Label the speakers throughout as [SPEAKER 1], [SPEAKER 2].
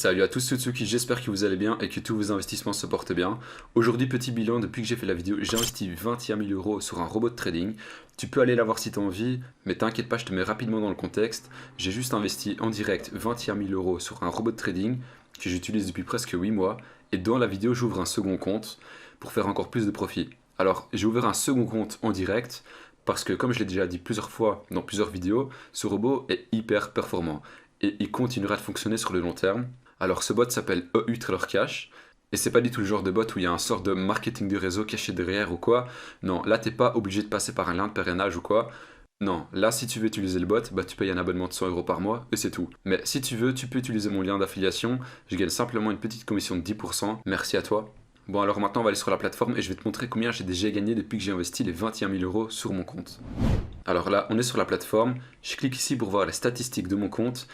[SPEAKER 1] Salut à tous ceux qui j'espère que vous allez bien et que tous vos investissements se portent bien. Aujourd'hui petit bilan, depuis que j'ai fait la vidéo, j'ai investi 21 000 euros sur un robot de trading. Tu peux aller la voir si tu as envie, mais t'inquiète pas, je te mets rapidement dans le contexte. J'ai juste investi en direct 21 000 euros sur un robot de trading que j'utilise depuis presque 8 mois. Et dans la vidéo, j'ouvre un second compte pour faire encore plus de profit. Alors j'ai ouvert un second compte en direct parce que comme je l'ai déjà dit plusieurs fois dans plusieurs vidéos, ce robot est hyper performant et il continuera de fonctionner sur le long terme. Alors ce bot s'appelle EU Trailer Cash et c'est pas du tout le genre de bot où il y a un sort de marketing de réseau caché derrière ou quoi. Non, là t'es pas obligé de passer par un lien de parrainage ou quoi. Non, là si tu veux utiliser le bot, bah tu payes un abonnement de 100 euros par mois et c'est tout. Mais si tu veux, tu peux utiliser mon lien d'affiliation, je gagne simplement une petite commission de 10%, merci à toi. Bon alors maintenant on va aller sur la plateforme et je vais te montrer combien j'ai déjà gagné depuis que j'ai investi les 21 000 euros sur mon compte. Alors là on est sur la plateforme, je clique ici pour voir les statistiques de mon compte.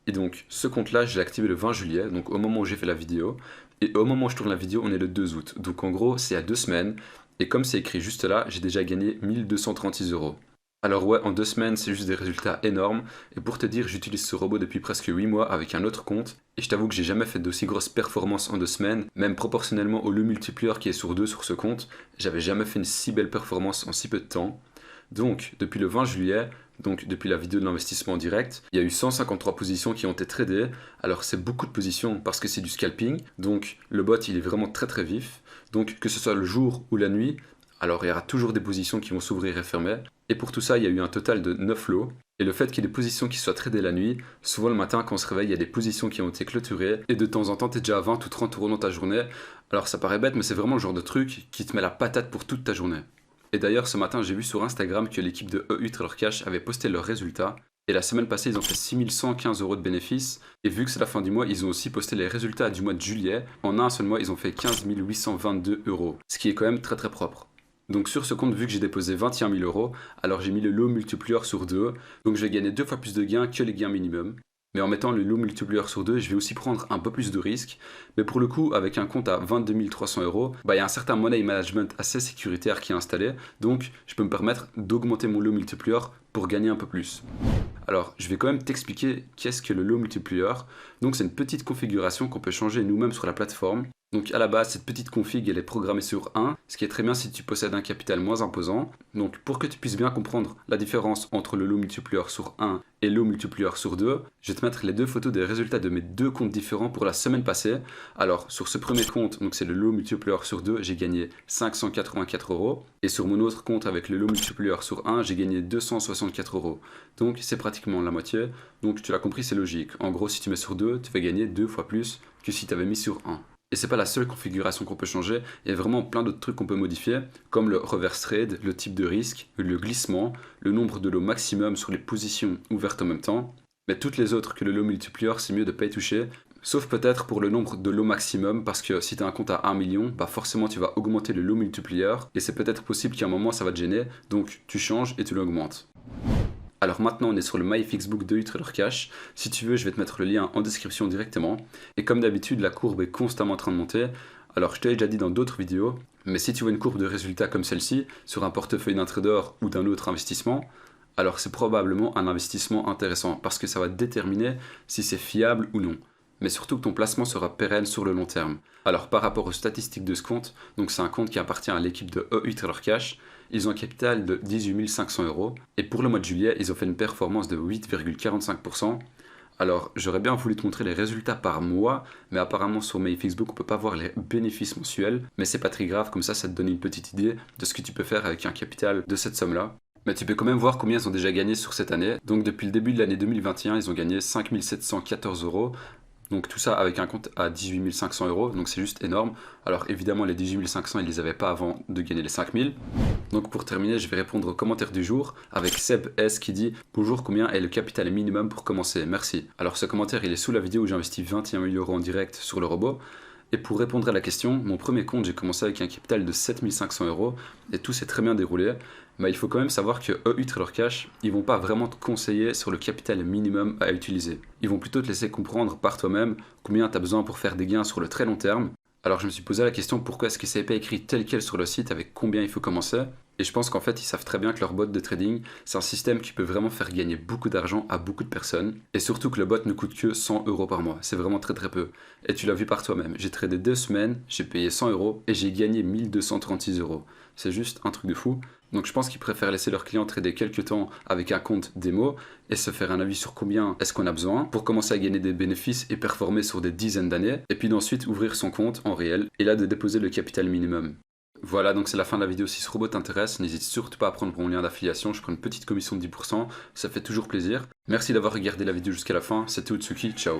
[SPEAKER 1] Et donc ce compte là je l'ai activé le 20 juillet, donc au moment où j'ai fait la vidéo. Et au moment où je tourne la vidéo on est le 2 août, donc en gros c'est à 2 semaines. Et comme c'est écrit juste là, j'ai déjà gagné 1236 euros. Alors ouais, en 2 semaines c'est juste des résultats énormes. Et pour te dire, j'utilise ce robot depuis presque 8 mois avec un autre compte. Et je t'avoue que j'ai jamais fait d'aussi grosse performance en 2 semaines. Même proportionnellement au lot multiplieur qui est sur 2 sur ce compte, j'avais jamais fait une si belle performance en si peu de temps. Donc depuis le 20 juillet, donc depuis la vidéo de l'investissement en direct, il y a eu 153 positions qui ont été tradées. Alors c'est beaucoup de positions parce que c'est du scalping, donc le bot il est vraiment très vif. Donc que ce soit le jour ou la nuit, alors il y aura toujours des positions qui vont s'ouvrir et fermer. Et pour tout ça, il y a eu un total de 9 lots. Et le fait qu'il y ait des positions qui soient tradées la nuit, souvent le matin quand on se réveille, il y a des positions qui ont été clôturées. Et de temps en temps, tu es déjà à 20 ou 30 euros dans ta journée. Alors ça paraît bête, mais c'est vraiment le genre de truc qui te met la patate pour toute ta journée. Et d'ailleurs, ce matin, j'ai vu sur Instagram que l'équipe de EU Trailer Cash avait posté leurs résultats. Et la semaine passée, ils ont fait 6115 euros de bénéfices. Et vu que c'est la fin du mois, ils ont aussi posté les résultats du mois de juillet. En un seul mois, ils ont fait 15 822 euros. Ce qui est quand même très propre. Donc sur ce compte, vu que j'ai déposé 21 000 euros, alors j'ai mis le lot multiplieur sur 2. Donc je vais gagner 2 fois plus de gains que les gains minimum. Mais en mettant le lot multiplieur sur 2, je vais aussi prendre un peu plus de risques. Mais pour le coup, avec un compte à 22 300 euros, il y a un certain money management assez sécuritaire qui est installé. Donc, je peux me permettre d'augmenter mon lot multiplieur pour gagner un peu plus. Alors, je vais quand même t'expliquer qu'est-ce que le lot multiplieur. Donc, c'est une petite configuration qu'on peut changer nous-mêmes sur la plateforme. Donc à la base, cette petite config, elle est programmée sur 1, ce qui est très bien si tu possèdes un capital moins imposant. Donc pour que tu puisses bien comprendre la différence entre le lot multiplieur sur 1 et le lot multiplieur sur 2, je vais te mettre les deux photos des résultats de mes deux comptes différents pour la semaine passée. Alors sur ce premier compte, donc c'est le lot multiplieur sur 2, j'ai gagné 584 euros. Et sur mon autre compte avec le lot multiplieur sur 1, j'ai gagné 264 euros. Donc c'est pratiquement la moitié. Donc tu l'as compris, c'est logique. En gros, si tu mets sur 2, tu vas gagner 2 fois plus que si tu avais mis sur 1. Et c'est pas la seule configuration qu'on peut changer, il y a vraiment plein d'autres trucs qu'on peut modifier, comme le reverse trade, le type de risque, le glissement, le nombre de lots maximum sur les positions ouvertes en même temps. Mais toutes les autres que le lot multiplieur, c'est mieux de pas y toucher, sauf peut-être pour le nombre de lots maximum, parce que si tu as un compte à 1 million, bah forcément tu vas augmenter le lot multiplieur, et c'est peut-être possible qu'à un moment ça va te gêner, donc tu changes et tu l'augmentes. Alors maintenant on est sur le MyFixBook de EU Trailer Cash. Si tu veux, je vais te mettre le lien en description directement. Et comme d'habitude, la courbe est constamment en train de monter. Alors je te l'ai déjà dit dans d'autres vidéos, mais si tu vois une courbe de résultats comme celle-ci, sur un portefeuille d'un trader ou d'un autre investissement, alors c'est probablement un investissement intéressant, parce que ça va déterminer si c'est fiable ou non. Mais surtout que ton placement sera pérenne sur le long terme. Alors par rapport aux statistiques de ce compte, donc c'est un compte qui appartient à l'équipe de EU Trailer Cash, ils ont un capital de 18 500 euros et pour le mois de juillet, ils ont fait une performance de 8,45%. Alors j'aurais bien voulu te montrer les résultats par mois, mais apparemment sur MyFixBook on peut pas voir les bénéfices mensuels, mais c'est pas très grave, comme ça te donne une petite idée de ce que tu peux faire avec un capital de cette somme-là. Mais tu peux quand même voir combien ils ont déjà gagné sur cette année. Donc depuis le début de l'année 2021, ils ont gagné 5 714 euros. Donc tout ça avec un compte à 18 500 euros, donc c'est juste énorme. Alors évidemment les 18 500 ils les avaient pas avant de gagner les 5000. Donc pour terminer, je vais répondre au commentaire du jour avec Seb S qui dit « Bonjour, combien est le capital minimum pour commencer? Merci ». Alors ce commentaire il est sous la vidéo où j'ai investi 21 000 euros en direct sur le robot. Et pour répondre à la question, mon premier compte, j'ai commencé avec un capital de 7 500 euros et tout s'est très bien déroulé. Mais il faut quand même savoir que EU Trailer Cash, ils vont pas vraiment te conseiller sur le capital minimum à utiliser. Ils vont plutôt te laisser comprendre par toi-même combien tu as besoin pour faire des gains sur le très long terme. Alors je me suis posé la question pourquoi est-ce que ça n'est pas écrit tel quel sur le site avec combien il faut commencer. Et je pense qu'en fait, ils savent très bien que leur bot de trading, c'est un système qui peut vraiment faire gagner beaucoup d'argent à beaucoup de personnes. Et surtout que le bot ne coûte que 100 € par mois. C'est vraiment très très peu. Et tu l'as vu par toi-même. J'ai tradé 2 semaines, j'ai payé 100 € et j'ai gagné 1236 €. C'est juste un truc de fou. Donc je pense qu'ils préfèrent laisser leurs clients trader quelques temps avec un compte démo et se faire un avis sur combien est-ce qu'on a besoin pour commencer à gagner des bénéfices et performer sur des dizaines d'années. Et puis d'ensuite ouvrir son compte en réel et là de déposer le capital minimum. Voilà, donc c'est la fin de la vidéo. Si ce robot t'intéresse, n'hésite surtout pas à prendre mon lien d'affiliation. Je prends une petite commission de 10%, ça fait toujours plaisir. Merci d'avoir regardé la vidéo jusqu'à la fin. C'était Utsuki, ciao.